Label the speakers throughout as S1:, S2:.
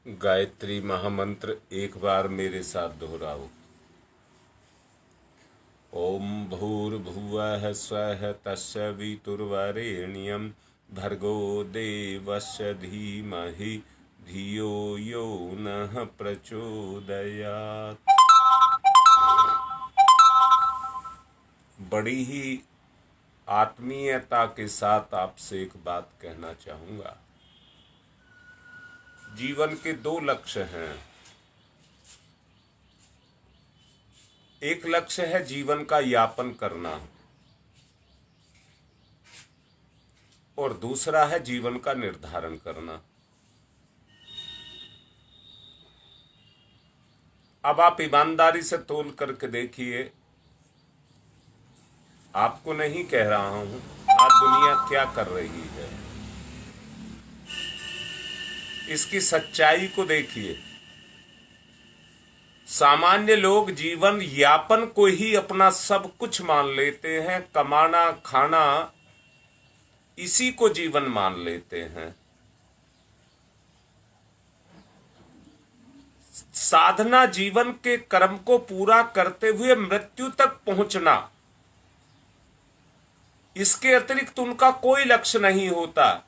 S1: गायत्री महामंत्र एक बार मेरे साथ दोहराओ। ओम भूर्भुवः स्वः तस्य वितुर्वरेण्यं भर्गो देवस्य धीमहि धियो यो नः प्रचोदयात्। बड़ी ही आत्मीयता के साथ आपसे एक बात कहना चाहूंगा। जीवन के दो लक्ष्य हैं। एक लक्ष्य है जीवन का यापन करना और दूसरा है जीवन का निर्धारण करना। अब आप ईमानदारी से तोल करके देखिए, आपको नहीं कह रहा हूं, आज दुनिया क्या कर रही है, इसकी सच्चाई को देखिए। सामान्य लोग जीवन यापन को ही अपना सब कुछ मान लेते हैं, कमाना खाना इसी को जीवन मान लेते हैं। साधना जीवन के कर्म को पूरा करते हुए मृत्यु तक पहुंचना, इसके अतिरिक्त उनका कोई लक्ष्य नहीं होता।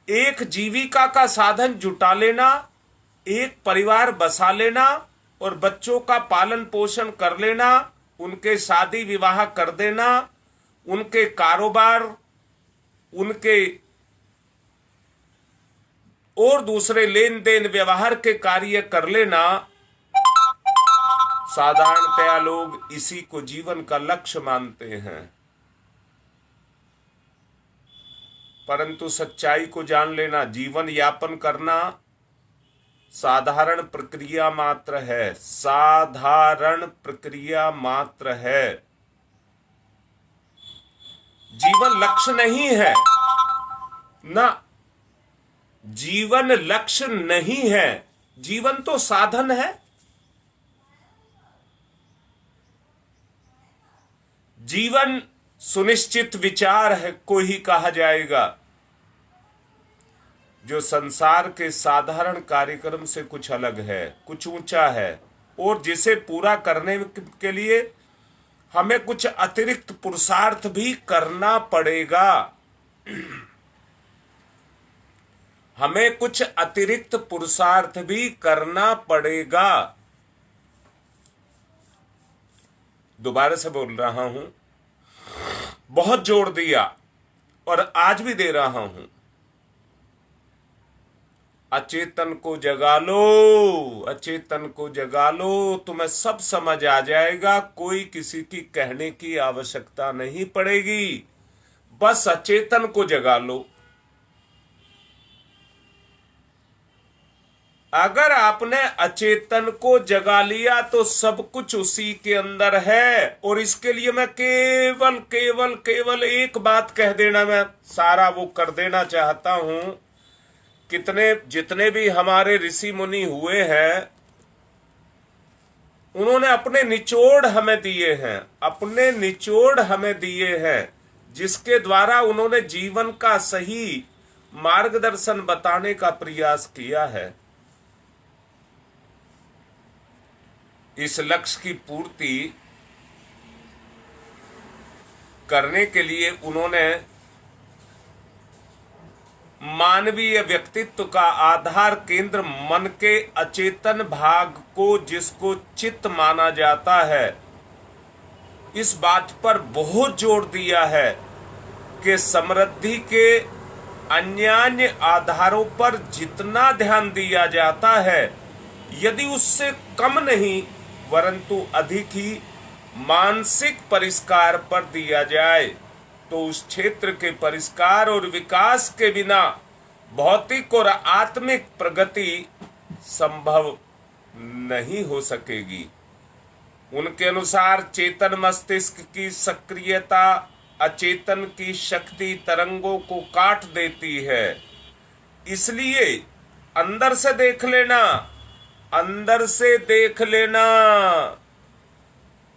S1: एक जीविका का साधन जुटा लेना, एक परिवार बसा लेना और बच्चों का पालन पोषण कर लेना, उनके शादी विवाह कर देना, उनके कारोबार, उनके और दूसरे लेन देन व्यवहार के कार्य कर लेना, साधारणतया लोग इसी को जीवन का लक्ष्य मानते हैं। परंतु सच्चाई को जान लेना, जीवन यापन करना साधारण प्रक्रिया मात्र है, साधारण प्रक्रिया मात्र है। जीवन लक्ष्य नहीं है ना, जीवन लक्ष्य नहीं है, जीवन तो साधन है। जीवन सुनिश्चित विचार है को ही कहा जाएगा, जो संसार के साधारण कार्यक्रम से कुछ अलग है, कुछ ऊंचा है और जिसे पूरा करने के लिए हमें कुछ अतिरिक्त पुरुषार्थ भी करना पड़ेगा। हमें कुछ अतिरिक्त पुरुषार्थ भी करना पड़ेगा। दोबारा से बोल रहा हूं, बहुत जोर दिया और आज भी दे रहा हूं, अचेतन को जगा लो, अचेतन को जगा लो, तुम्हें सब समझ आ जाएगा। कोई किसी की कहने की आवश्यकता नहीं पड़ेगी, बस अचेतन को जगा लो। अगर आपने अचेतन को जगा लिया तो सब कुछ उसी के अंदर है। और इसके लिए मैं केवल केवल केवल एक बात कह देना, मैं सारा वो कर देना चाहता हूं। जितने भी हमारे ऋषि मुनि हुए हैं, उन्होंने अपने निचोड़ हमें दिए हैं, अपने निचोड़ हमें दिए हैं, जिसके द्वारा उन्होंने जीवन का सही मार्गदर्शन बताने का प्रयास किया है। इस लक्ष्य की पूर्ति करने के लिए उन्होंने मानवीय व्यक्तित्व का आधार केंद्र मन के अचेतन भाग को, जिसको चित्त माना जाता है, इस बात पर बहुत जोर दिया है कि समृद्धि के अन्यान्य आधारों पर जितना ध्यान दिया जाता है, यदि उससे कम नहीं वरंतु अधिक ही मानसिक परिष्कार पर दिया जाए, तो उस क्षेत्र के परिष्कार और विकास के बिना भौतिक और आत्मिक प्रगति संभव नहीं हो सकेगी। उनके अनुसार चेतन मस्तिष्क की सक्रियता अचेतन की शक्ति तरंगों को काट देती है। इसलिए अंदर से देख लेना, अंदर से देख लेना।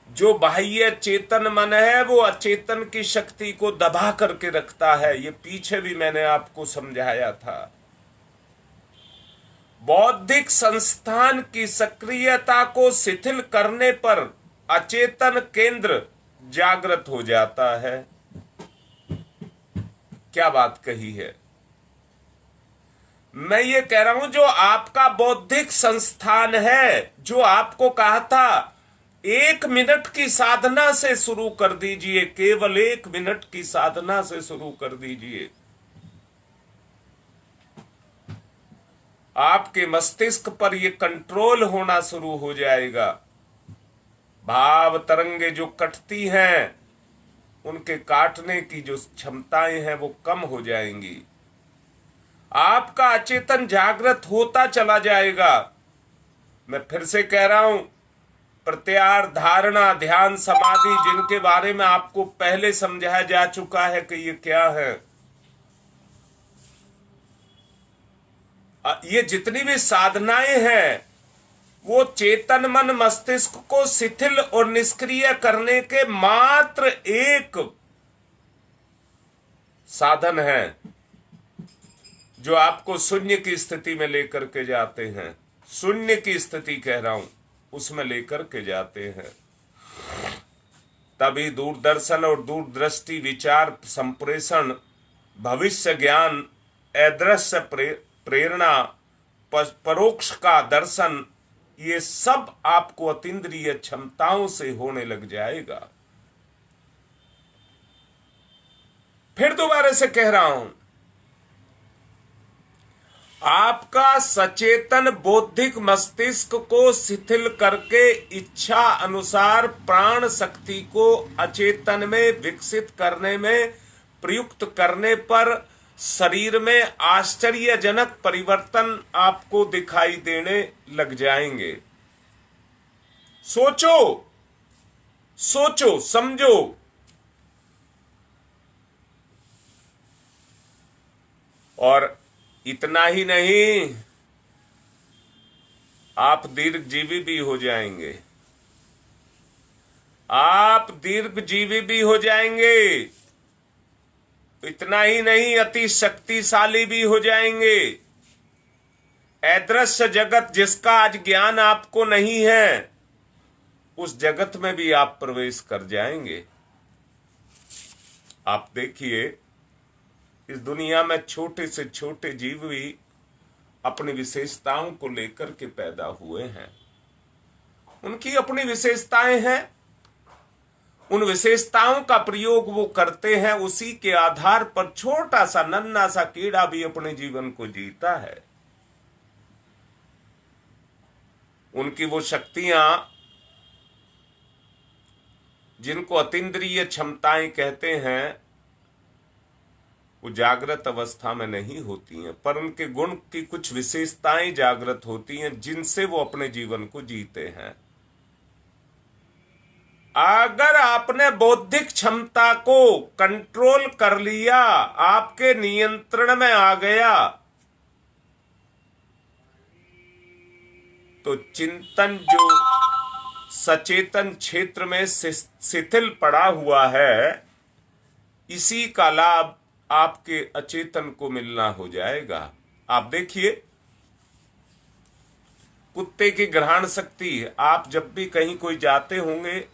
S1: जो बाह्य चेतन मन है वो अचेतन की शक्ति को दबा करके रखता है। ये पीछे भी मैंने आपको समझाया था। बौद्धिक संस्थान की सक्रियता को शिथिल करने पर अचेतन केंद्र जागृत हो जाता है। क्या बात कही है? मैं ये कह रहा हूं जो आपका बौद्धिक संस्थान है, जो आपको कहा था 1 मिनट की साधना से शुरू कर दीजिए, केवल 1 मिनट की साधना से शुरू कर दीजिए, आपके मस्तिष्क पर यह कंट्रोल होना शुरू हो जाएगा। भाव तरंगे जो कटती हैं, उनके काटने की जो क्षमताएं हैं वो कम हो जाएंगी। आपका अचेतन जागृत होता चला जाएगा। मैं फिर से कह रहा हूं, प्रत्याहार, धारणा, ध्यान, समाधि, जिनके बारे में आपको पहले समझाया जा चुका है कि ये क्या है, ये जितनी भी साधनाएं हैं वो चेतन मन मस्तिष्क को शिथिल और निष्क्रिय करने के मात्र एक साधन है, जो आपको शून्य की स्थिति में लेकर के जाते हैं। शून्य की स्थिति कह रहा हूं, उसमें लेकर के जाते हैं। तभी दूरदर्शन और दूरदृष्टि, विचार संप्रेषण, भविष्य ज्ञान, अदृश्य प्रेरणा, परोक्ष का दर्शन, ये सब आपको अतीन्द्रिय क्षमताओं से होने लग जाएगा। फिर दोबारा से कह रहा हूं, आपका सचेतन बौद्धिक मस्तिष्क को शिथिल करके इच्छा अनुसार प्राण शक्ति को अचेतन में विकसित करने में प्रयुक्त करने पर शरीर में आश्चर्यजनक परिवर्तन आपको दिखाई देने लग जाएंगे। सोचो, सोचो, समझो। और इतना ही नहीं, आप दीर्घजीवी भी हो जाएंगे। आप दीर्घजीवी भी हो जाएंगे। इतना ही नहीं, अति शक्तिशाली भी हो जाएंगे। अदृश्य जगत जिसका आज ज्ञान आपको नहीं है, उस जगत में भी आप प्रवेश कर जाएंगे। आप देखिए, इस दुनिया में छोटे से छोटे जीव भी अपनी विशेषताओं को लेकर के पैदा हुए हैं। उनकी अपनी विशेषताएं हैं, उन विशेषताओं का प्रयोग वो करते हैं। उसी के आधार पर छोटा सा नन्हा सा कीड़ा भी अपने जीवन को जीता है। उनकी वो शक्तियां, जिनको अतीन्द्रिय क्षमताएं कहते हैं, वो जागृत अवस्था में नहीं होती हैं, पर उनके गुण की कुछ विशेषताएं जागृत होती हैं, जिनसे वो अपने जीवन को जीते हैं। अगर आपने बौद्धिक क्षमता को कंट्रोल कर लिया, आपके नियंत्रण में आ गया, तो चिंतन जो सचेतन क्षेत्र में शिथिल पड़ा हुआ है, इसी का लाभ आपके अचेतन को मिलना हो जाएगा। आप देखिए, कुत्ते की ग्रहण शक्ति, आप जब भी कहीं कोई जाते होंगे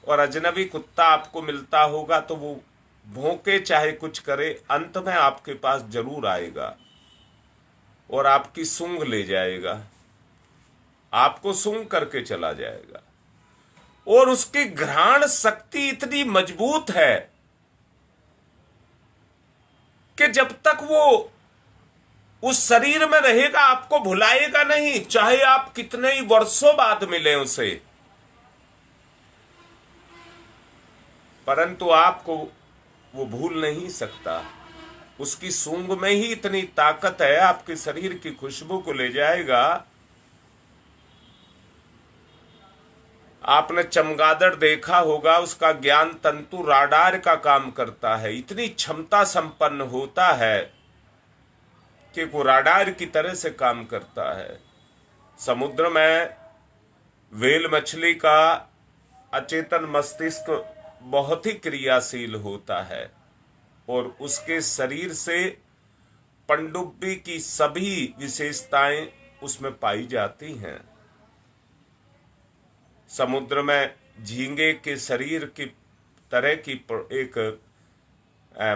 S1: और अजनबी कुत्ता आपको मिलता होगा, तो वो भौंके चाहे कुछ करे, अंत में आपके पास जरूर आएगा और आपकी सूंघ ले जाएगा, आपको सूंघ करके चला जाएगा। और उसकी घ्राण शक्ति इतनी मजबूत है कि जब तक वो उस शरीर में रहेगा, आपको भुलाएगा नहीं, चाहे आप कितने ही वर्षों बाद मिले उसे, परंतु आपको वो भूल नहीं सकता। उसकी सूंघ में ही इतनी ताकत है, आपके शरीर की खुशबू को ले जाएगा। आपने चमगादड़ देखा होगा, उसका ज्ञान तंतु राडार का काम करता है। इतनी क्षमता संपन्न होता है कि वो राडार की तरह से काम करता है। समुद्र में व्हेल मछली का अचेतन मस्तिष्क बहुत ही क्रियाशील होता है और उसके शरीर से पनडुब्बी की सभी विशेषताएं उसमें पाई जाती हैं। समुद्र में झींगे के शरीर की तरह की एक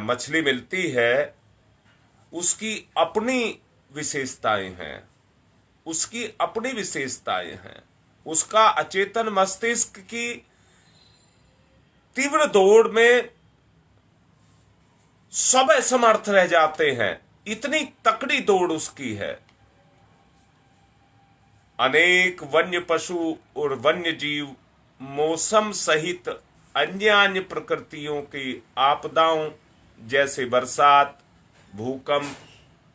S1: मछली मिलती है, उसकी अपनी विशेषताएं हैं, उसकी अपनी विशेषताएं हैं। उसका अचेतन मस्तिष्क की तीव्र दौड़ में सब असमर्थ रह जाते हैं, इतनी तकड़ी दौड़ उसकी है। अनेक वन्य पशु और वन्य जीव मौसम सहित अन्य प्रकृतियों की आपदाओं जैसे बरसात, भूकंप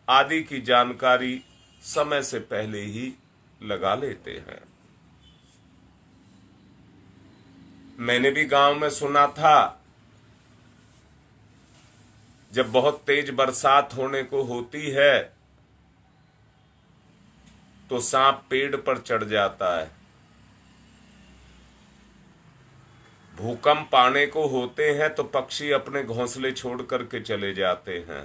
S1: आदि की जानकारी समय से पहले ही लगा लेते हैं। मैंने भी गांव में सुना था, जब बहुत तेज बरसात होने को होती है तो सांप पेड़ पर चढ़ जाता है। भूकंप आने को होते हैं तो पक्षी अपने घोंसले छोड़ करके चले जाते हैं।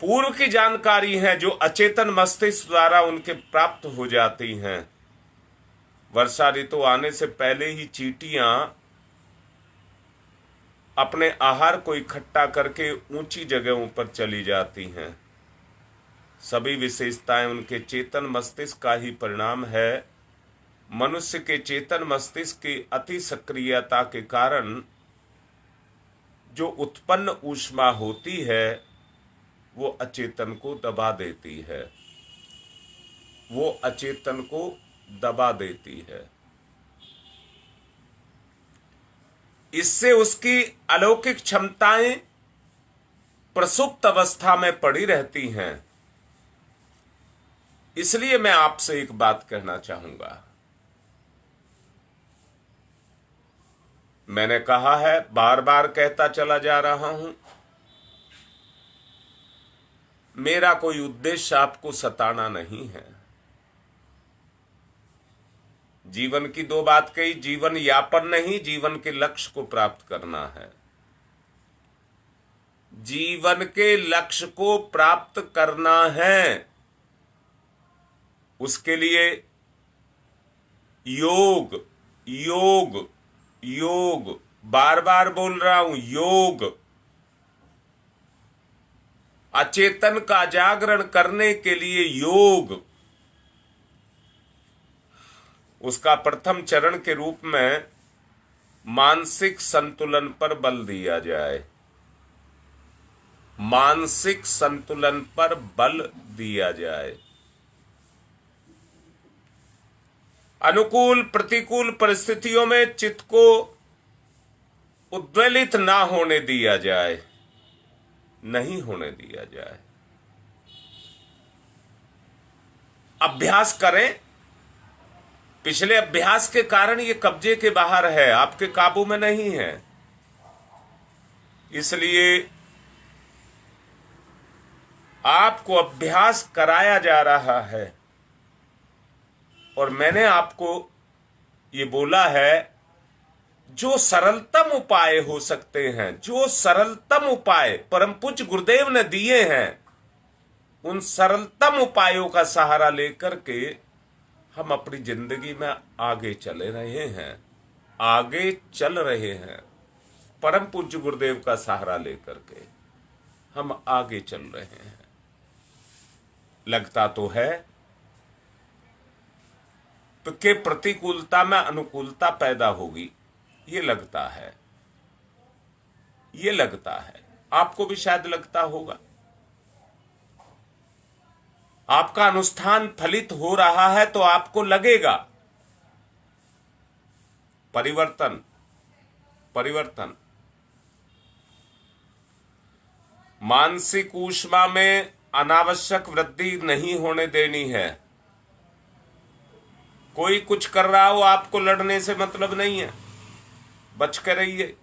S1: पूर्व की जानकारी है जो अचेतन मस्तिष्क द्वारा उनके प्राप्त हो जाती हैं। वर्षा ऋतु आने से पहले ही चींटियां अपने आहार को इकट्ठा करके ऊंची जगहों पर चली जाती हैं। सभी विशेषताएं उनके चेतन मस्तिष्क का ही परिणाम है। मनुष्य के चेतन मस्तिष्क की अति सक्रियता के कारण जो उत्पन्न ऊष्मा होती है वो अचेतन को दबा देती है, वो अचेतन को दबा देती है। इससे उसकी अलौकिक क्षमताएं प्रसुप्त अवस्था में पड़ी रहती हैं। इसलिए मैं आपसे एक बात कहना चाहूंगा। मैंने कहा है, बार बार कहता चला जा रहा हूं, मेरा कोई उद्देश्य आपको सताना नहीं है। जीवन की दो बात कही, जीवन यापन नहीं, जीवन के लक्ष्य को प्राप्त करना है। जीवन के लक्ष्य को प्राप्त करना है, उसके लिए योग योग योग, बार बार बोल रहा हूं, योग। अचेतन का जागरण करने के लिए योग। उसका प्रथम चरण के रूप में मानसिक संतुलन पर बल दिया जाए। मानसिक संतुलन पर बल दिया जाए। अनुकूल प्रतिकूल परिस्थितियों में चित्त को उद्वेलित ना होने दिया जाए, नहीं होने दिया जाए। अभ्यास करें। पिछले अभ्यास के कारण ये कब्जे के बाहर है, आपके काबू में नहीं है। इसलिए आपको अभ्यास कराया जा रहा है। और मैंने आपको ये बोला है, जो सरलतम उपाय हो सकते हैं, जो सरलतम उपाय परम पूज्य गुरुदेव ने दिए हैं, उन सरलतम उपायों का सहारा लेकर के हम अपनी जिंदगी में आगे चले रहे हैं, आगे चल रहे हैं। परम पूज्य गुरुदेव का सहारा लेकर के हम आगे चल रहे हैं। लगता तो है कि प्रतिकूलता में अनुकूलता पैदा होगी, ये लगता है, ये लगता है। आपको भी शायद लगता होगा। आपका अनुष्ठान फलित हो रहा है तो आपको लगेगा परिवर्तन, परिवर्तन। मानसिक ऊष्मा में अनावश्यक वृद्धि नहीं होने देनी है। कोई कुछ कर रहा हो, आपको लड़ने से मतलब नहीं है, बच कर रहिए।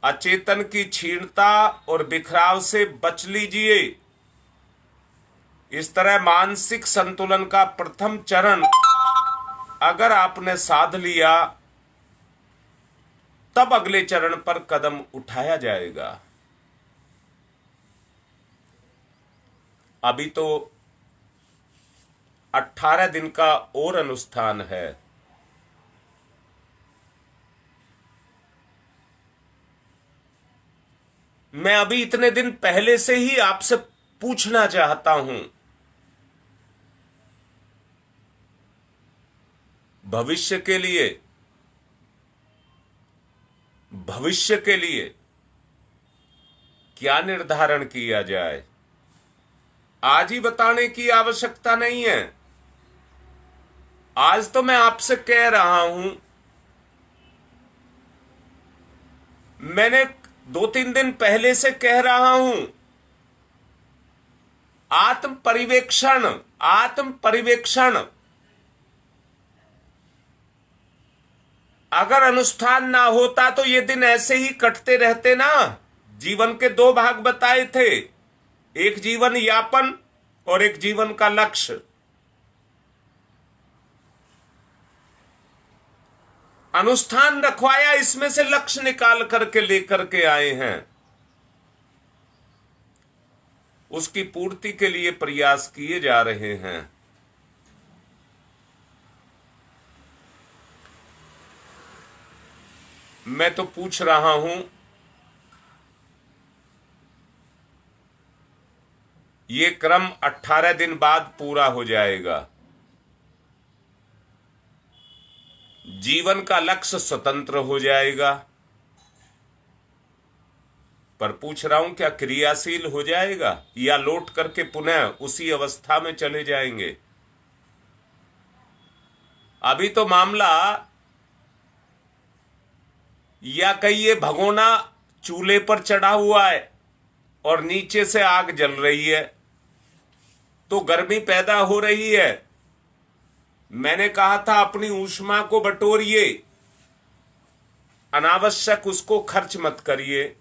S1: अचेतन की क्षीणता और बिखराव से बच लीजिए। इस तरह मानसिक संतुलन का प्रथम चरण अगर आपने साध लिया, तब अगले चरण पर कदम उठाया जाएगा। अभी तो 18 दिन का और अनुष्ठान है। मैं अभी इतने दिन पहले से ही आपसे पूछना चाहता हूं, भविष्य के लिए क्या निर्धारण किया जाए। आज ही बताने की आवश्यकता नहीं है। आज तो मैं आपसे कह रहा हूं, मैंने 2-3 दिन पहले से कह रहा हूं, आत्म परिवेक्षण अगर अनुष्ठान ना होता तो ये दिन ऐसे ही कटते रहते ना। जीवन के 2 भाग बताए थे, एक जीवन यापन और एक जीवन का लक्ष्य। अनुष्ठान रखवाया, इसमें से लक्ष्य निकाल करके लेकर के आए हैं, उसकी पूर्ति के लिए प्रयास किए जा रहे हैं। मैं तो पूछ रहा हूं, ये क्रम 18 दिन बाद पूरा हो जाएगा। जीवन का लक्ष्य स्वतंत्र हो जाएगा, पर पूछ रहा हूं क्या क्रियाशील हो जाएगा या लौट करके पुनः उसी अवस्था में चले जाएंगे। अभी तो मामला या कहिए भगोना चूल्हे पर चढ़ा हुआ है और नीचे से आग जल रही है, तो गर्मी पैदा हो रही है। मैंने कहा था अपनी ऊष्मा को बटोरिए, अनावश्यक उसको खर्च मत करिए।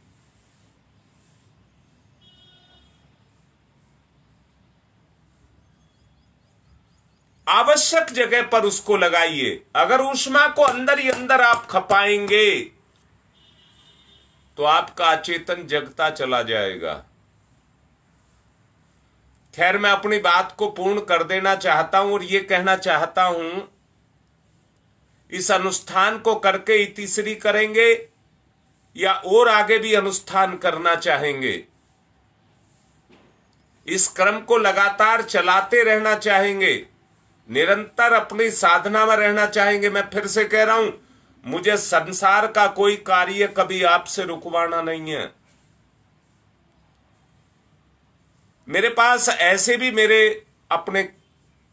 S1: आवश्यक जगह पर उसको लगाइए। अगर ऊष्मा को अंदर ही अंदर आप खपाएंगे तो आपका अचेतन जगता चला जाएगा। खैर, मैं अपनी बात को पूर्ण कर देना चाहता हूं और यह कहना चाहता हूं, इस अनुष्ठान को करके इतिश्री करेंगे या और आगे भी अनुष्ठान करना चाहेंगे, इस क्रम को लगातार चलाते रहना चाहेंगे, निरंतर अपनी साधना में रहना चाहेंगे। मैं फिर से कह रहा हूं, मुझे संसार का कोई कार्य कभी आपसे रुकवाना नहीं है। मेरे पास ऐसे भी मेरे अपने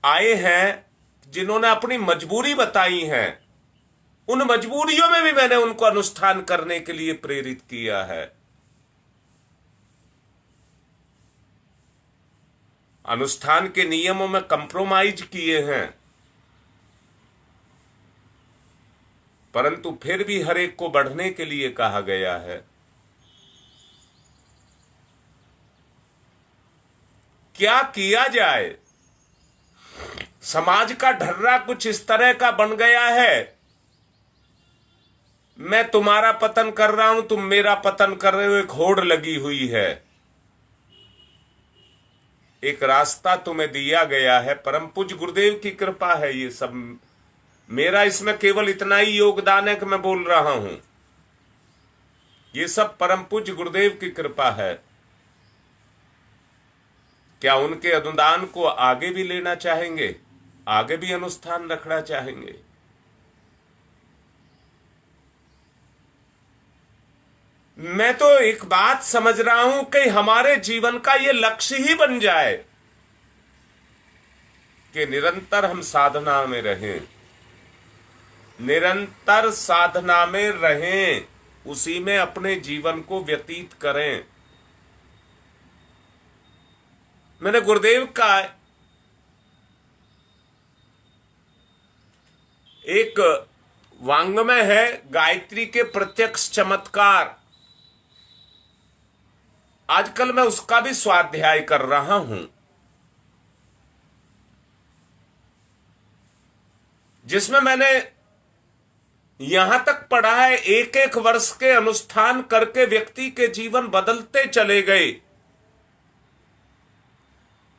S1: आए हैं जिन्होंने अपनी मजबूरी बताई है, उन मजबूरियों में भी मैंने उनको अनुष्ठान करने के लिए प्रेरित किया है। अनुष्ठान के नियमों में कंप्रोमाइज किए हैं, परंतु फिर भी हर एक को बढ़ने के लिए कहा गया है। क्या किया जाए? समाज का ढर्रा कुछ इस तरह का बन गया है, मैं तुम्हारा पतन कर रहा हूं, तुम मेरा पतन कर रहे हो, एक होड़ लगी हुई है। एक रास्ता तुम्हें दिया गया है, परम पूज्य गुरुदेव की कृपा है ये सब। मेरा इसमें केवल इतना ही योगदान है कि मैं बोल रहा हूं, ये सब परम पूज्य गुरुदेव की कृपा है। क्या उनके अनुदान को आगे भी लेना चाहेंगे, आगे भी अनुष्ठान रखना चाहेंगे? मैं तो एक बात समझ रहा हूं कि हमारे जीवन का ये लक्ष्य ही बन जाए कि निरंतर हम साधना में रहें, निरंतर साधना में रहें, उसी में अपने जीवन को व्यतीत करें। मैंने गुरुदेव का एक वांग्मय है, गायत्री के प्रत्यक्ष चमत्कार, आजकल मैं उसका भी स्वाध्याय कर रहा हूं, जिसमें मैंने यहां तक पढ़ा है, 1-1 वर्ष के अनुष्ठान करके व्यक्ति के जीवन बदलते चले गए।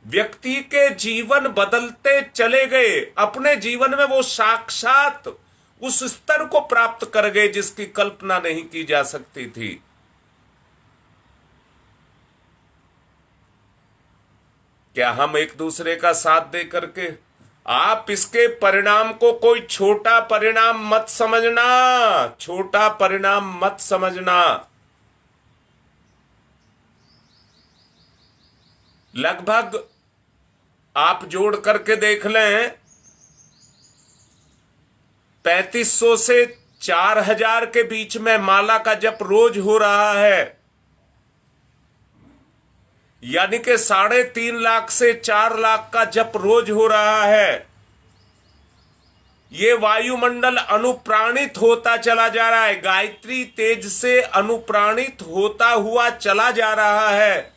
S1: व्यक्ति के जीवन बदलते चले गए, अपने जीवन में वो साक्षात उस स्तर को प्राप्त कर गए जिसकी कल्पना नहीं की जा सकती थी। क्या हम एक दूसरे का साथ दे करके, आप इसके परिणाम को कोई छोटा परिणाम मत समझना, छोटा परिणाम मत समझना। लगभग आप जोड़ करके देख लें, 3500 से 4000 के बीच में माला का जप रोज हो रहा है, यानी कि 3.5 लाख से 4 लाख का जप रोज हो रहा है। ये वायुमंडल अनुप्राणित होता चला जा रहा है, गायत्री तेज से अनुप्राणित होता हुआ चला जा रहा है।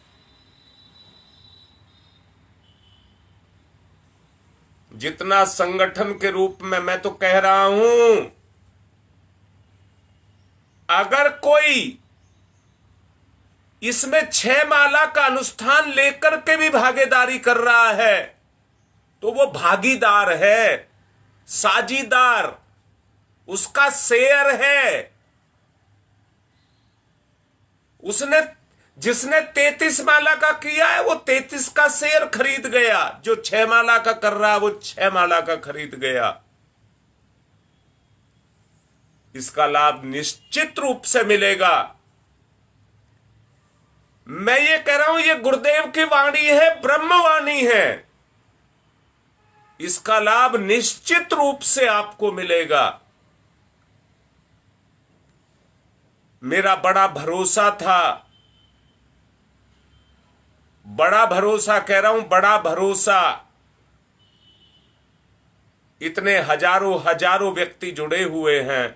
S1: जितना संगठन के रूप में मैं तो कह रहा हूं, अगर कोई इसमें 6 माला का अनुष्ठान लेकर के भी भागीदारी कर रहा है तो वो भागीदार है, साझीदार, उसका शेयर है। जिसने 33 माला का किया है वो 33 का शेयर खरीद गया, जो 6 माला का कर रहा है वो 6 माला का खरीद गया। इसका लाभ निश्चित रूप से मिलेगा। मैं ये कह रहा हूं, ये गुरुदेव की वाणी है, ब्रह्मवाणी है। इसका लाभ निश्चित रूप से आपको मिलेगा। मेरा बड़ा भरोसा था, बड़ा भरोसा कह रहा हूं, बड़ा भरोसा। इतने हजारों हजारों व्यक्ति जुड़े हुए हैं।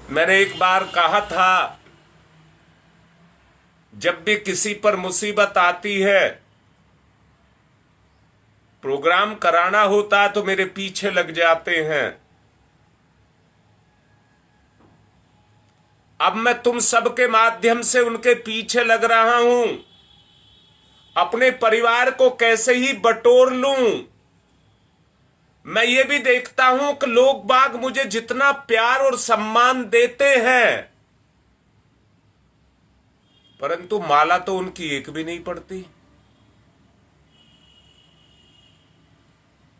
S1: मैंने एक बार कहा था, जब भी किसी पर मुसीबत आती है, प्रोग्राम कराना होता है तो मेरे पीछे लग जाते हैं। अब मैं तुम सबके माध्यम से उनके पीछे लग रहा हूं, अपने परिवार को कैसे ही बटोर लूं। मैं ये भी देखता हूं कि लोग बाग मुझे जितना प्यार और सम्मान देते हैं, परंतु माला तो उनकी एक भी नहीं पड़ती।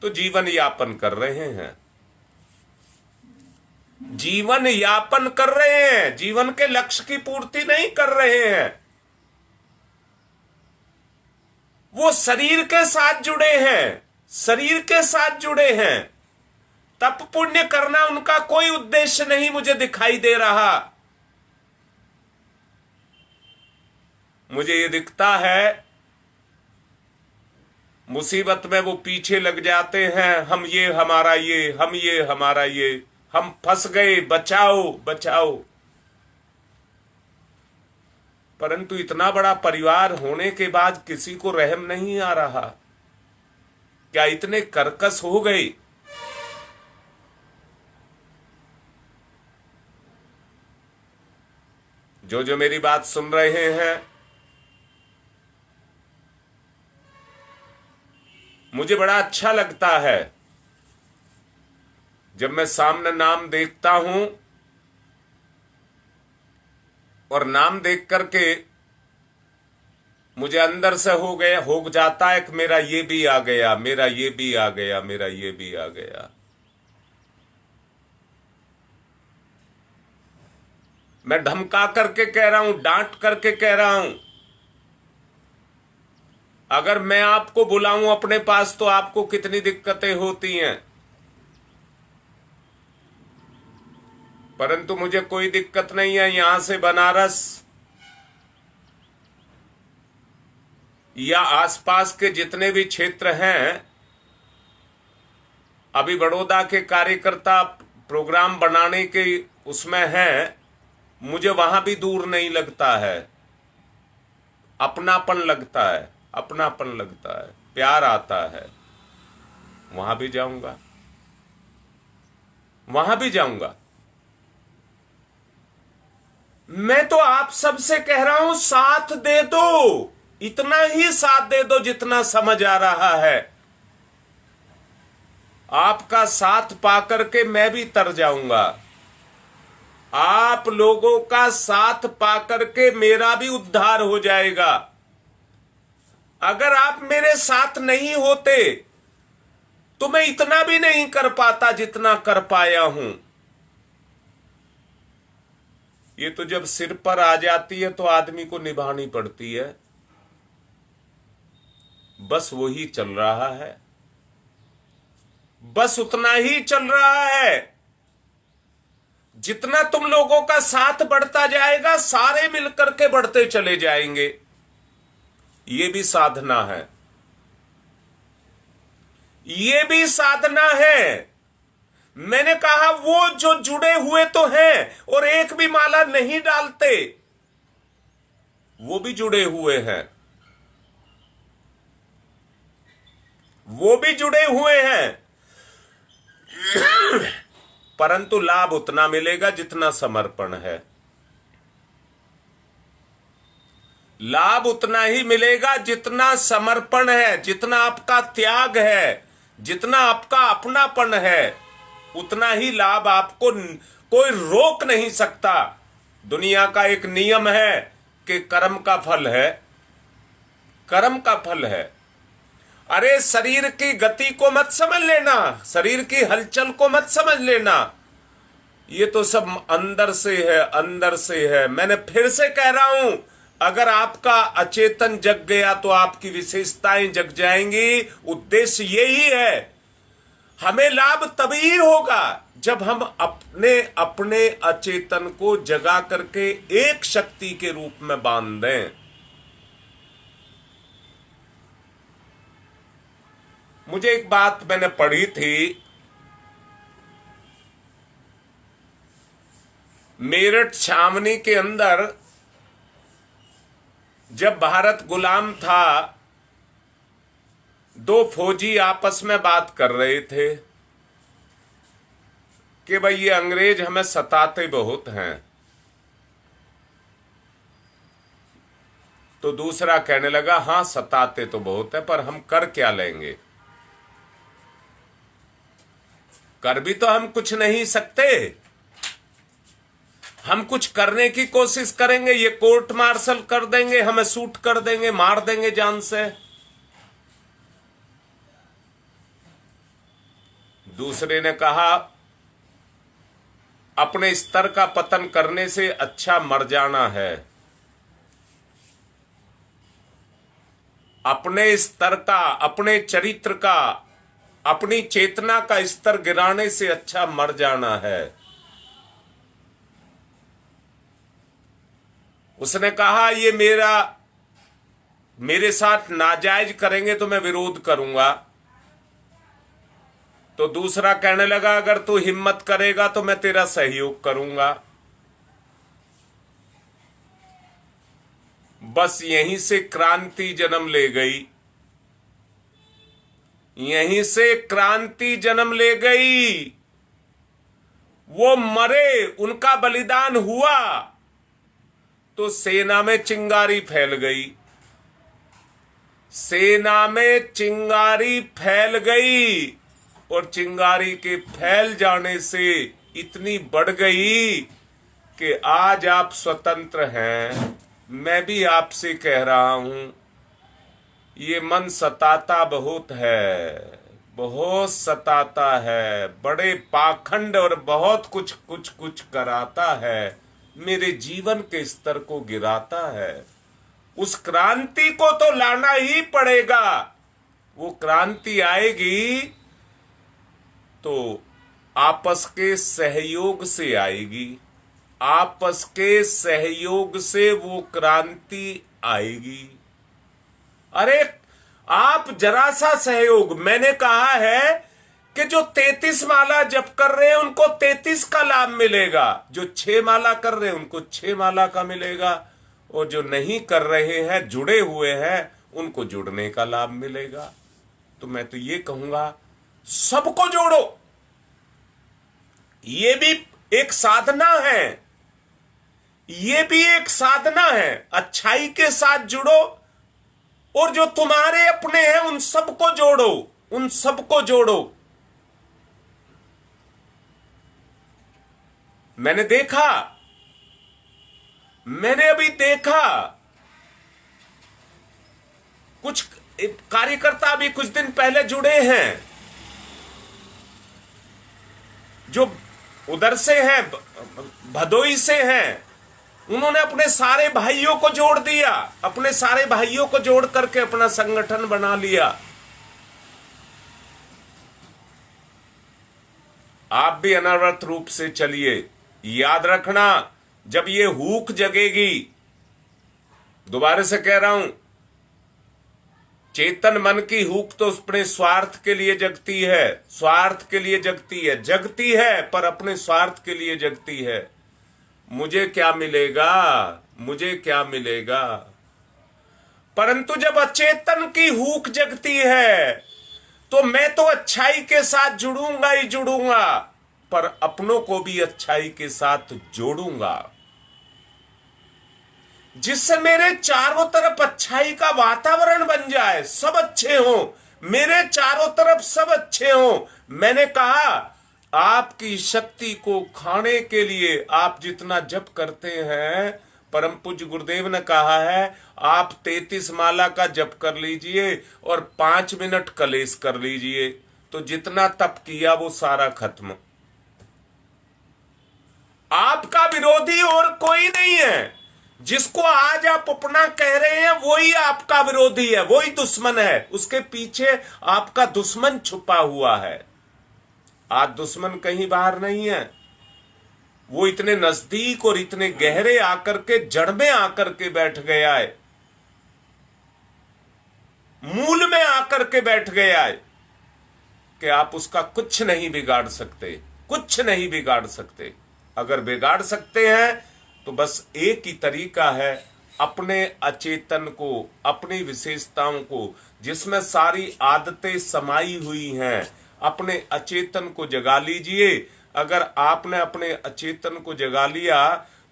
S1: तो जीवन यापन कर रहे हैं, जीवन यापन कर रहे हैं, जीवन के लक्ष्य की पूर्ति नहीं कर रहे हैं। वो शरीर के साथ जुड़े हैं, शरीर के साथ जुड़े हैं। तप पुण्य करना उनका कोई उद्देश्य नहीं मुझे दिखाई दे रहा। मुझे ये दिखता है, मुसीबत में वो पीछे लग जाते हैं, हम ये हमारा ये, हम ये हमारा ये, हम फंस गए, बचाओ बचाओ। परंतु इतना बड़ा परिवार होने के बाद किसी को रहम नहीं आ रहा। क्या इतने कर्कश हो गए? जो मेरी बात सुन रहे हैं, मुझे बड़ा अच्छा लगता है जब मैं सामने नाम देखता हूं और नाम देख करके मुझे अंदर से हो जाता है कि मेरा ये भी आ गया, मेरा ये भी आ गया, मेरा ये भी आ गया। मैं धमका करके कह रहा हूं, डांट करके कह रहा हूं, अगर मैं आपको बुलाऊं अपने पास तो आपको कितनी दिक्कतें होती हैं, परंतु मुझे कोई दिक्कत नहीं है। यहां से बनारस या आसपास के जितने भी क्षेत्र हैं, अभी बड़ौदा के कार्यकर्ता प्रोग्राम बनाने के उसमें हैं, मुझे वहां भी दूर नहीं लगता है, अपनापन लगता है, अपनापन लगता है, प्यार आता है। वहां भी जाऊंगा, वहां भी जाऊंगा। मैं तो आप सबसे कह रहा हूं, साथ दे दो, इतना ही साथ दे दो जितना समझ आ रहा है। आपका साथ पाकर के मैं भी तर जाऊंगा, आप लोगों का साथ पाकर के मेरा भी उद्धार हो जाएगा। अगर आप मेरे साथ नहीं होते तो मैं इतना भी नहीं कर पाता जितना कर पाया हूं। ये तो जब सिर पर आ जाती है तो आदमी को निभानी पड़ती है। बस वही चल रहा है, बस उतना ही चल रहा है। जितना तुम लोगों का साथ बढ़ता जाएगा, सारे मिलकर के बढ़ते चले जाएंगे। ये भी साधना है, ये भी साधना है। मैंने कहा वो जो जुड़े हुए तो हैं और एक भी माला नहीं डालते, वो भी जुड़े हुए हैं, वो भी जुड़े हुए हैं, परंतु लाभ उतना मिलेगा जितना समर्पण है। लाभ उतना ही मिलेगा जितना समर्पण है, जितना आपका त्याग है, जितना आपका अपनापन है, उतना ही लाभ आपको कोई रोक नहीं सकता। दुनिया का एक नियम है कि कर्म का फल है, कर्म का फल है। अरे शरीर की गति को मत समझ लेना, शरीर की हलचल को मत समझ लेना, ये तो सब अंदर से है, अंदर से है। मैंने फिर से कह रहा हूं, अगर आपका अचेतन जग गया तो आपकी विशेषताएं जग जाएंगी। उद्देश्य यही है। हमें लाभ तभी होगा जब हम अपने अपने अचेतन को जगा करके एक शक्ति के रूप में बांध दें। मुझे एक बात मैंने पढ़ी थी, मेरठ छावनी के अंदर जब भारत गुलाम था, दो फौजी आपस में बात कर रहे थे कि भाई ये अंग्रेज हमें सताते बहुत हैं। तो दूसरा कहने लगा, हां सताते तो बहुत है, पर हम कर क्या लेंगे? कर भी तो हम कुछ नहीं सकते। हम कुछ करने की कोशिश करेंगे, ये कोर्ट मार्शल कर देंगे, हमें शूट कर देंगे, मार देंगे जान से। दूसरे ने कहा, अपने स्तर का पतन करने से अच्छा मर जाना है। अपने स्तर का, अपने चरित्र का, अपनी चेतना का स्तर गिराने से अच्छा मर जाना है। उसने कहा, ये मेरे साथ नाजायज करेंगे तो मैं विरोध करूंगा। तो दूसरा कहने लगा, अगर तू हिम्मत करेगा तो मैं तेरा सहयोग करूंगा। बस यहीं से क्रांति जन्म ले गई, यहीं से क्रांति जन्म ले गई। वो मरे, उनका बलिदान हुआ तो सेना में चिंगारी फैल गई, सेना में चिंगारी फैल गई, और चिंगारी के फैल जाने से इतनी बढ़ गई कि आज आप स्वतंत्र हैं। मैं भी आपसे कह रहा हूं, ये मन सताता बहुत है, बहुत सताता है, बड़े पाखंड और बहुत कुछ कराता है, मेरे जीवन के स्तर को गिराता है। उस क्रांति को तो लाना ही पड़ेगा। वो क्रांति आएगी तो आपस के सहयोग से आएगी, आपस के सहयोग से वो क्रांति आएगी। अरे आप जरा सा सहयोग, मैंने कहा है कि जो 33 माला जप कर रहे हैं उनको 33 का लाभ मिलेगा, जो 6 माला कर रहे हैं उनको 6 माला का मिलेगा, और जो नहीं कर रहे हैं, जुड़े हुए हैं, उनको जुड़ने का लाभ मिलेगा। तो मैं तो ये कहूंगा, सबको जोड़ो। ये भी एक साधना है, ये भी एक साधना है। अच्छाई के साथ जुड़ो और जो तुम्हारे अपने हैं उन सबको जोड़ो, उन सबको जोड़ो। मैंने अभी देखा कुछ कार्यकर्ता अभी कुछ दिन पहले जुड़े हैं जो उधर से हैं, भदोई से हैं। उन्होंने अपने सारे भाइयों को जोड़ दिया, अपने सारे भाइयों को जोड़ करके अपना संगठन बना लिया। आप भी अनवरत रूप से चलिए। याद रखना, जब ये हुक जगेगी, दोबारा से कह रहा हूं, चेतन मन की हुक तो अपने स्वार्थ के लिए जगती है, स्वार्थ के लिए जगती है पर अपने स्वार्थ के लिए जगती है। मुझे क्या मिलेगा, मुझे क्या मिलेगा। परंतु जब अचेतन की हुक जगती है तो मैं तो अच्छाई के साथ जुड़ूंगा ही जुड़ूंगा, पर अपनों को भी अच्छाई के साथ जोड़ूंगा, जिससे मेरे चारों तरफ अच्छाई का वातावरण बन जाए, सब अच्छे हों, मेरे चारों तरफ सब अच्छे हों। मैंने कहा, आपकी शक्ति को खाने के लिए आप जितना जप करते हैं, परम पूज्य गुरुदेव ने कहा है, आप 33 माला का जप कर लीजिए और 5 मिनट कलेश कर लीजिए, तो जितना तप किया वो सारा खत्म। आपका विरोधी और कोई नहीं है। जिसको आज आप अपना कह रहे हैं वही आपका विरोधी है, वही दुश्मन है। उसके पीछे आपका दुश्मन छुपा हुआ है। आज दुश्मन कहीं बाहर नहीं है, वो इतने नजदीक और इतने गहरे आकर के, जड़ में आकर के बैठ गया है, मूल में आकर के बैठ गया है कि आप उसका कुछ नहीं बिगाड़ सकते, कुछ नहीं बिगाड़ सकते। अगर बिगाड़ सकते हैं तो बस एक ही तरीका है, अपने अचेतन को, अपनी विशेषताओं को, जिसमें सारी आदतें समाई हुई हैं, अपने अचेतन को जगा लीजिए। अगर आपने अपने अचेतन को जगा लिया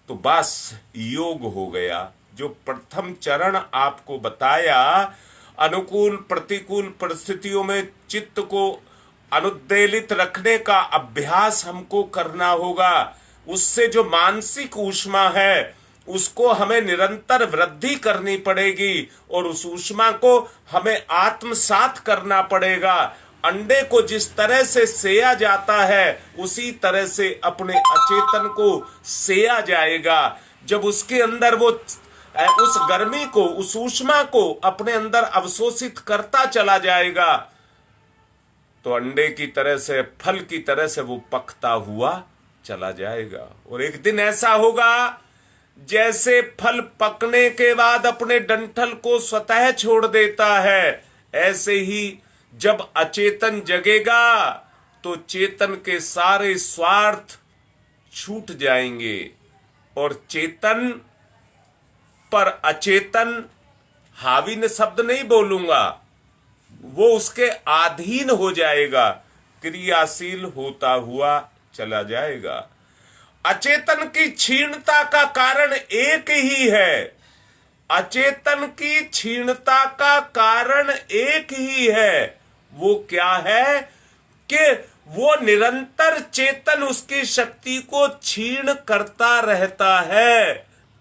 S1: तो बस योग हो गया। जो प्रथम चरण आपको बताया, अनुकूल प्रतिकूल परिस्थितियों में चित्त को अनुद्वेलित रखने का अभ्यास हमको करना होगा। उससे जो मानसिक ऊष्मा है उसको हमें निरंतर वृद्धि करनी पड़ेगी और उस ऊष्मा को हमें आत्मसात करना पड़ेगा। अंडे को जिस तरह से सेया जाता है उसी तरह से अपने अचेतन को सेया जाएगा। जब उसके अंदर वो उस गर्मी को, उस ऊष्मा को अपने अंदर अवशोषित करता चला जाएगा तो अंडे की तरह से, फल की तरह से वो पकता हुआ चला जाएगा। और एक दिन ऐसा होगा जैसे फल पकने के बाद अपने डंठल को स्वतः छोड़ देता है, ऐसे ही जब अचेतन जगेगा तो चेतन के सारे स्वार्थ छूट जाएंगे और चेतन पर अचेतन, हावी ने शब्द नहीं बोलूंगा, वो उसके अधीन हो जाएगा, क्रियाशील होता हुआ चला जाएगा। अचेतन की क्षीणता का कारण एक ही है, अचेतन की क्षीणता का कारण एक ही है। वो क्या है कि वो निरंतर चेतन उसकी शक्ति को क्षीण करता रहता है,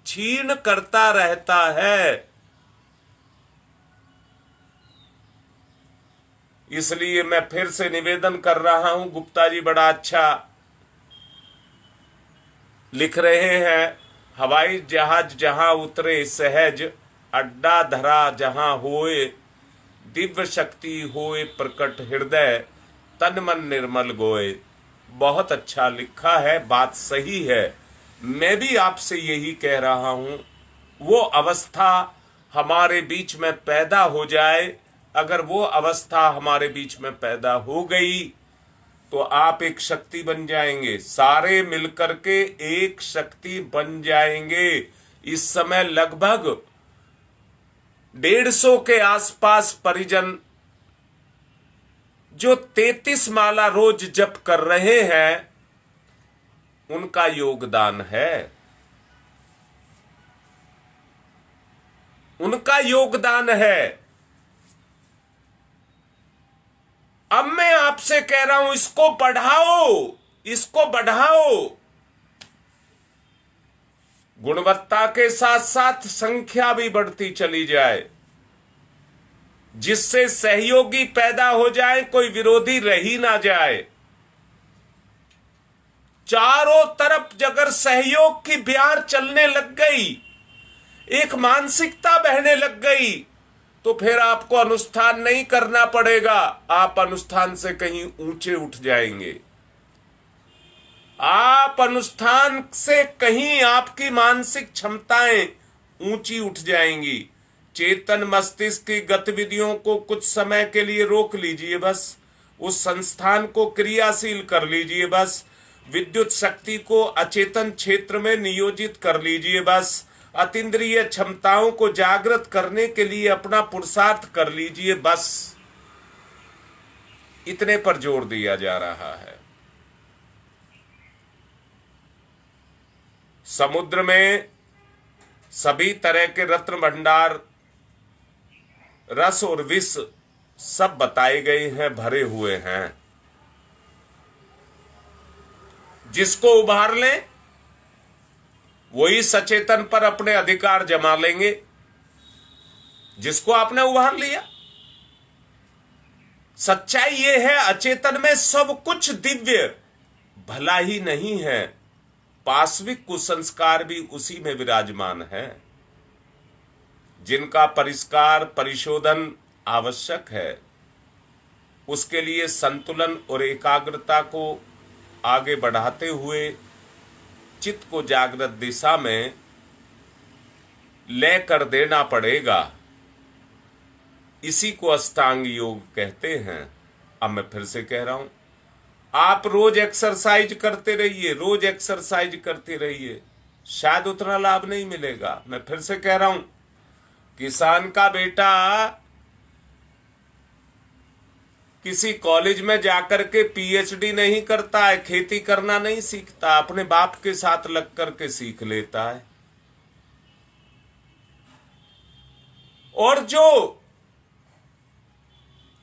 S1: क्षीण करता रहता है। इसलिए मैं फिर से निवेदन कर रहा हूं, गुप्ता जी बड़ा अच्छा लिख रहे हैं, हवाई जहाज जहां उतरे सहज, अड्डा धरा जहां होए, दिव्य शक्ति होए प्रकट हृदय, तन मन निर्मल गोए। बहुत अच्छा लिखा है, बात सही है। मैं भी आपसे यही कह रहा हूं, वो अवस्था हमारे बीच में पैदा हो जाए। अगर वो अवस्था हमारे बीच में पैदा हो गई तो आप एक शक्ति बन जाएंगे, सारे मिलकर के एक शक्ति बन जाएंगे। इस समय लगभग 150 के आसपास परिजन जो 33 माला रोज जप कर रहे हैं, उनका योगदान है। उनका योगदान है। अब मैं आपसे कह रहा हूं, इसको बढ़ाओ, इसको बढ़ाओ। गुणवत्ता के साथ साथ संख्या भी बढ़ती चली जाए, जिससे सहयोगी पैदा हो जाए, कोई विरोधी रह ही ना जाए। चारों तरफ अगर सहयोग की बयार चलने लग गई, एक मानसिकता बहने लग गई, तो फिर आपको अनुष्ठान नहीं करना पड़ेगा, आप अनुष्ठान से कहीं ऊंचे उठ जाएंगे। आप अनुष्ठान से कहीं आपकी मानसिक क्षमताएं ऊंची उठ जाएंगी। चेतन मस्तिष्क की गतिविधियों को कुछ समय के लिए रोक लीजिए, बस उस संस्थान को क्रियाशील कर लीजिए, बस विद्युत शक्ति को अचेतन क्षेत्र में नियोजित कर लीजिए, बस अतीन्द्रिय क्षमताओं को जागृत करने के लिए अपना पुरुषार्थ कर लीजिए, बस इतने पर जोर दिया जा रहा है। समुद्र में सभी तरह के रत्न भंडार, रस और विष सब बताए गए हैं, भरे हुए हैं। जिसको उभार लें वही सचेतन पर अपने अधिकार जमा लेंगे, जिसको आपने उभार लिया। सच्चाई ये है, अचेतन में सब कुछ दिव्य भला ही नहीं है, पाश्विक कुसंस्कार भी उसी में विराजमान है, जिनका परिष्कार परिशोधन आवश्यक है। उसके लिए संतुलन और एकाग्रता को आगे बढ़ाते हुए चित्त को जागृत दिशा में ले कर देना पड़ेगा। इसी को अष्टांग योग कहते हैं। अब मैं फिर से कह रहा हूं, आप रोज एक्सरसाइज करते रहिए, रोज एक्सरसाइज करते रहिए, शायद उतना लाभ नहीं मिलेगा। मैं फिर से कह रहा हूं, किसान का बेटा किसी कॉलेज में जाकर के पीएचडी नहीं करता है, खेती करना नहीं सीखता, अपने बाप के साथ लग करके सीख लेता है। और जो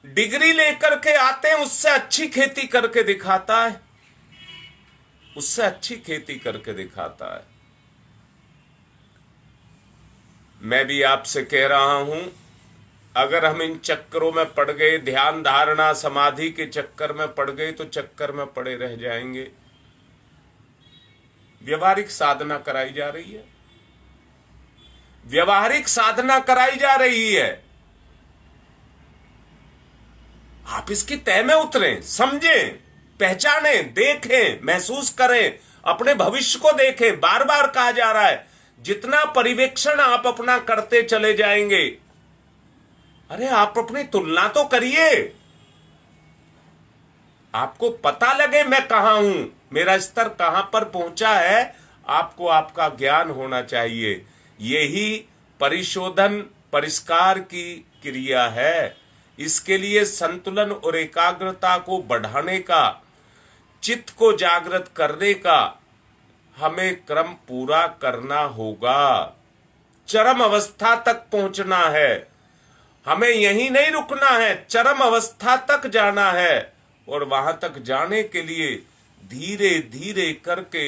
S1: डिग्री लेकर के आते हैं उससे अच्छी खेती करके दिखाता है, उससे अच्छी खेती करके दिखाता है। मैं भी आपसे कह रहा हूं, अगर हम इन चक्करों में पड़ गए, ध्यान धारणा समाधि के चक्कर में पड़ गए, तो चक्कर में पड़े रह जाएंगे। व्यवहारिक साधना कराई जा रही है, व्यवहारिक साधना कराई जा रही है। आप इसकी तह में उतरें, समझें, पहचानें, देखें, महसूस करें, अपने भविष्य को देखें। बार बार कहा जा रहा है, जितना परिवेक्षण आप अपना करते चले जाएंगे, अरे आप अपनी तुलना तो करिए, आपको पता लगे मैं कहां हूं, मेरा स्तर कहां पर पहुंचा है। आपको आपका ज्ञान होना चाहिए। यही परिशोधन परिष्कार की क्रिया है। इसके लिए संतुलन और एकाग्रता को बढ़ाने का, चित्त को जागृत करने का हमें क्रम पूरा करना होगा। चरम अवस्था तक पहुंचना है, हमें यहीं नहीं रुकना है, चरम अवस्था तक जाना है। और वहां तक जाने के लिए धीरे धीरे करके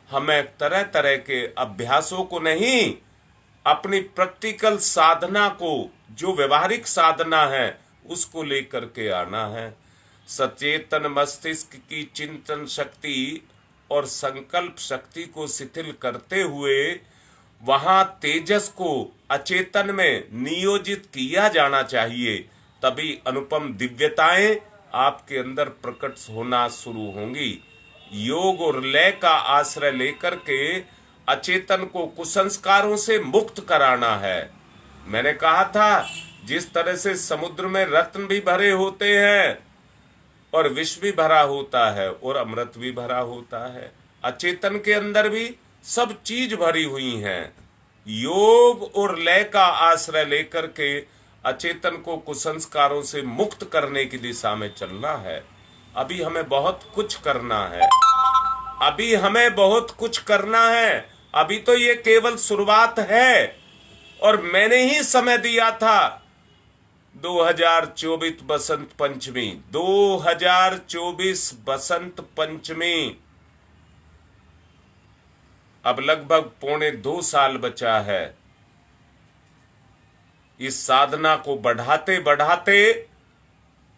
S1: हमें तरह तरह के अभ्यासों को नहीं, अपनी प्रैक्टिकल साधना को, जो व्यवहारिक साधना है, उसको लेकर के आना है। सचेतन मस्तिष्क की चिंतन शक्ति और संकल्प शक्ति को शिथिल करते हुए वहां तेजस को अचेतन में नियोजित किया जाना चाहिए। तभी अनुपम दिव्यताएं आपके अंदर प्रकट होना शुरू होंगी। योग और लय का आश्रय लेकर के अचेतन को कुसंस्कारों से मुक्त कराना है। मैंने कहा था, जिस तरह से समुद्र में रत्न भी भरे होते हैं और विष भी भरा होता है और अमृत भी भरा होता है, अचेतन के अंदर भी सब चीज भरी हुई हैं। योग और लय का आश्रय लेकर के अचेतन को कुसंस्कारों से मुक्त करने की दिशा में चलना है। अभी हमें बहुत कुछ करना है, अभी हमें बहुत कुछ करना है। अभी तो ये केवल शुरुआत है और मैंने ही समय दिया था 2024 बसंत पंचमी, 2024 बसंत पंचमी। अब लगभग 1.25 साल बचा है। इस साधना को बढ़ाते बढ़ाते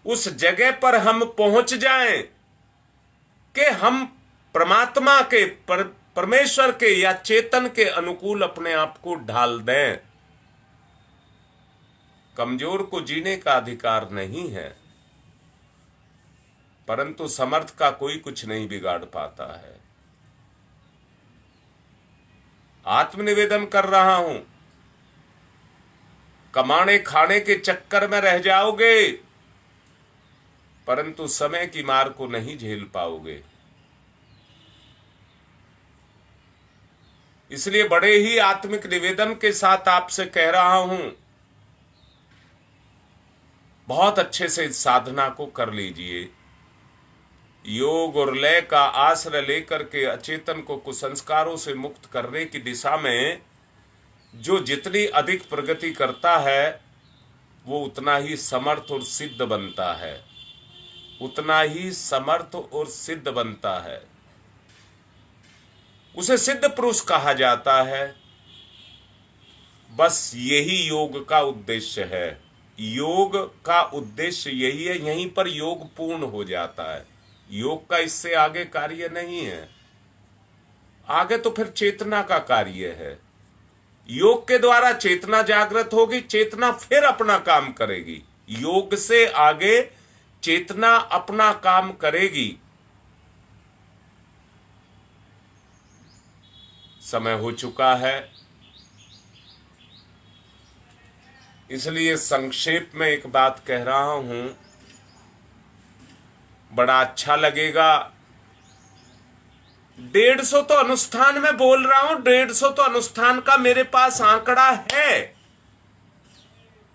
S1: उस जगह पर हम पहुंच जाएं कि हम परमात्मा के, परमेश्वर के या चेतन के अनुकूल अपने आप को ढाल दें। कमजोर को जीने का अधिकार नहीं है, परंतु समर्थ का कोई कुछ नहीं बिगाड़ पाता है। आत्मनिवेदन कर रहा हूं, कमाने खाने के चक्कर में रह जाओगे, परंतु समय की मार को नहीं झेल पाओगे। इसलिए बड़े ही आत्मिक निवेदन के साथ आपसे कह रहा हूं, बहुत अच्छे से इस साधना को कर लीजिए। योग और लय का आश्रय लेकर के अचेतन को कुसंस्कारों से मुक्त करने की दिशा में जो जितनी अधिक प्रगति करता है वो उतना ही समर्थ और सिद्ध बनता है, उतना ही समर्थ और सिद्ध बनता है। उसे सिद्ध पुरुष कहा जाता है। बस यही योग का उद्देश्य है। योग का उद्देश्य यही है, यहीं पर योग पूर्ण हो जाता है। योग का इससे आगे कार्य नहीं है। आगे तो फिर चेतना का कार्य है। योग के द्वारा चेतना जागृत होगी, चेतना फिर अपना काम करेगी। योग से आगे चेतना अपना काम करेगी। समय हो चुका है, इसलिए संक्षेप में एक बात कह रहा हूं, बड़ा अच्छा लगेगा। 150 तो अनुष्ठान में बोल रहा हूं, 150 तो अनुष्ठान का मेरे पास आंकड़ा है,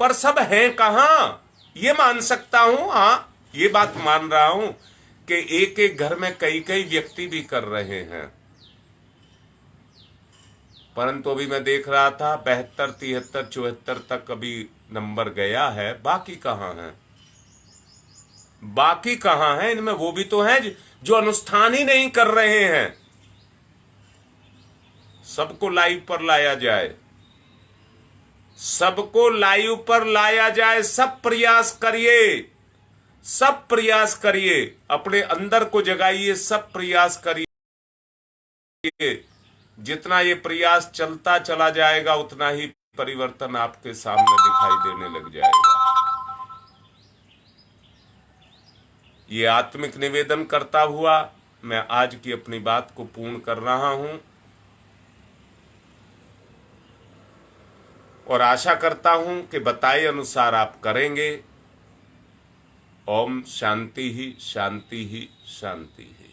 S1: पर सब है कहां ये मान सकता हूं। हां, ये बात मान रहा हूं कि एक एक घर में कई कई व्यक्ति भी कर रहे हैं, परंतु अभी मैं देख रहा था 72, 73, 74 तक अभी नंबर गया है। बाकी कहां है? बाकी कहां है? इनमें वो भी तो हैं जो अनुष्ठान ही नहीं कर रहे हैं। सबको लाइव पर लाया जाए, सबको लाइव पर लाया जाए। सब प्रयास करिए, सब प्रयास करिए, अपने अंदर को जगाइए, सब प्रयास करिए। जितना ये प्रयास चलता चला जाएगा उतना ही परिवर्तन आपके सामने दिखाई देने लग जाएगा। ये आत्मिक निवेदन करता हुआ मैं आज की अपनी बात को पूर्ण कर रहा हूं और आशा करता हूं कि बताए अनुसार आप करेंगे। ओम शांति ही शांति ही शांति ही।